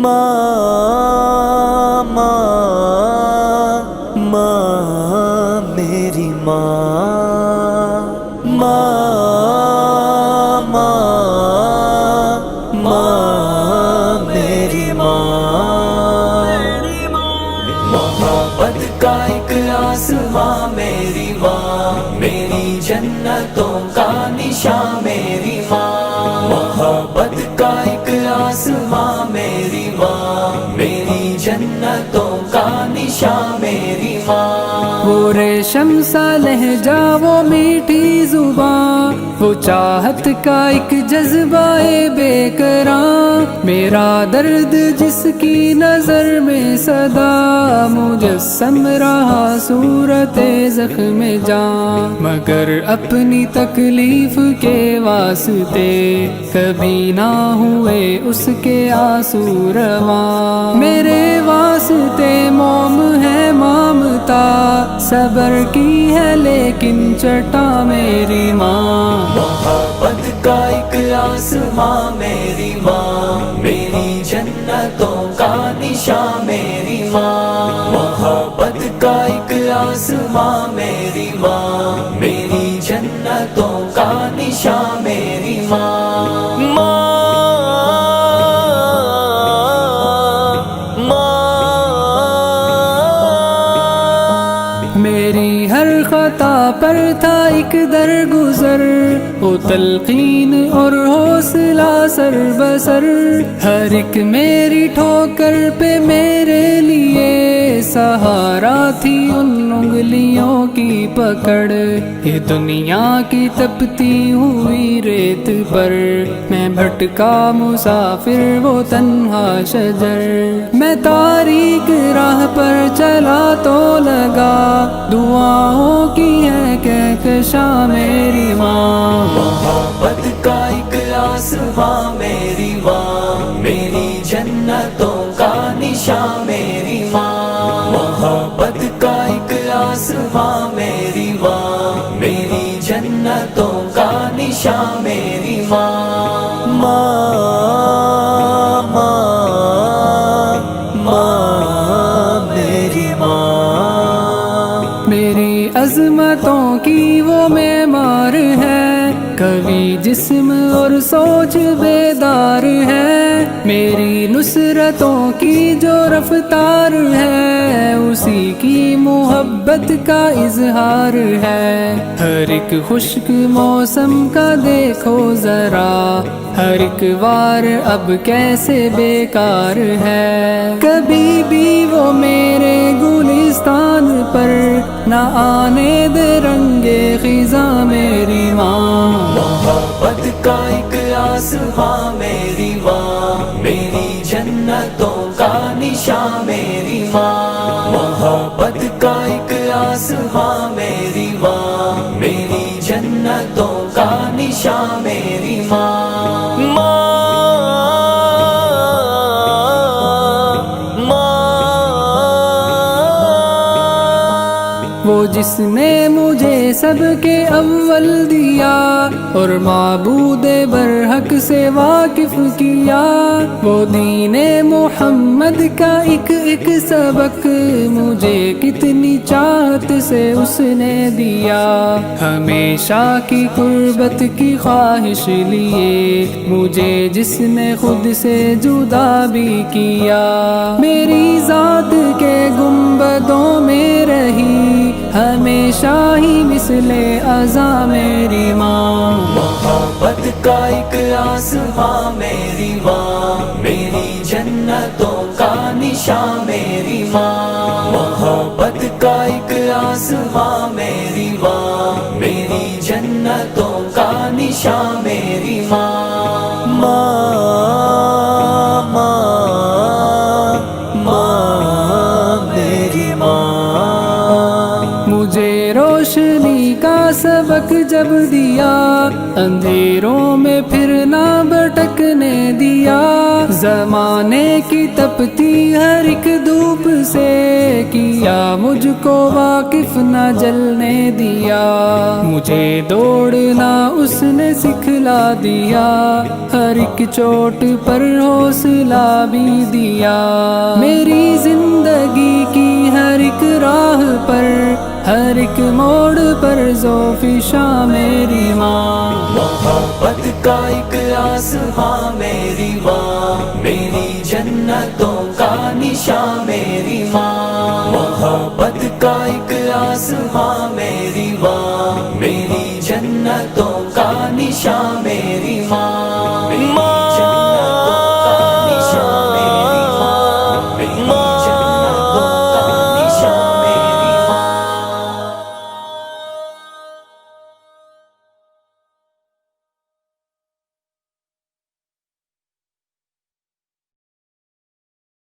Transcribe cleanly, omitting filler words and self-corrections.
ماں ماں ماں میری ماں، ماں ماں ماں میری ماں، محبت کا ایک آسماں میری ماں، میری جنتوں کا نشان میری ماں، محبت کا ایک آسماں میری ماں، میری جنتوں کا نشان میری ماں، وہ ریشم سا لہجہ، وہ میٹھی زباں، وہ چاہت کا ایک جذبہ بے قرار، میرا درد جس کی نظر میں صدا، مجسم رہا صورت زخم جاں، مگر اپنی تکلیف کے واسطے کبھی نہ ہوئے اس کے آنسو رواں، میرے واسطے موم ہے مامتا، صبر کی ہے لیکن چٹا میری ماں، محبت کا ایک آسماں میری ماں، میری جنتوں کا نشان میری ماں، محبت کا ایک آسماں میری ماں، میری جنتوں کا نشان میری ماں، میری ہر خطا پر تھا ایک درگزر، وہ تلقین اور حوصلہ سر بسر، ہر ایک میری ٹھوکر پہ میرے لیے سہارا تھی ان انگلیوں کی پکڑ، یہ دنیا کی تپتی ہوئی ریت پر میں بھٹکا مسافر وہ تنہا شجر، میں تاریک راہ پر چلا تو لگا دعاؤں کی ہے کہکشاں میری ماں، محبت کا ایک آسماں میری ماں، میری جنتوں کا نشان میری ماں، محبت کا ایک آسماں میری ماں، میری جنتوں کا نشان میری ماں، ماں ماں ماں میری ماں، میری عظمتوں کی وہ معمار ہے، کبھی جسم اور سوچ بیدار ہے، میری نصرتوں کی جو رفتار ہے اسی کی محبت کا اظہار ہے، ہر ایک خشک موسم کا دیکھو ذرا، ہر ایک وار اب کیسے بیکار ہے، کبھی بھی وہ میرے گلستان پر نہ آنے دے رنگے خزاں میری ماں، محبت کا ایک آسماں میری ماں، میری جنتوں کا نشان میری ماں، محبت کا ایک آسماں میری ماں، میری جنتوں کا نشان میری ماں، وہ جس نے مجھے سب کے اول دیا اور معبود برحق سے واقف کیا، وہ دین محمد کا ایک ایک سبق مجھے کتنی چاہت سے اس نے دیا، ہمیشہ کی قربت کی خواہش لیے مجھے جس نے خود سے جدا بھی کیا، میری ذات کے گنبدوں میں رہی ہمیشہ ہی مثل اذاں میری ماں، محبت کا ایک آسماں میری ماں، میری جنتوں کا نشان میری ماں، محبت کا ایک آسماں میری ماں، میری جنتوں کا نشان میری ماں، ماں ماں ماں میری ماں، مجھے روشنی کا سبق جب دیا دیا، اندھیروں میں پھر نہ بھٹکنے دیا، زمانے کی تپتی ہر ایک دھوپ سے کیا مجھ کو واقف نہ جلنے دیا، مجھے دوڑنا اس نے سکھلا دیا، ہر ایک چوٹ پر حوصلہ بھی دیا، میری زندگی کی ہر ایک راہ پر، ہر ایک موڑ پر ذوفشاں میری ماں، محبت کا ایک آسماں میری ماں، میری جنتوں کا نشاں میری ماں، محبت کا ایک آسماں میری ماں، میری جنتوں کا نشاں میری ماں۔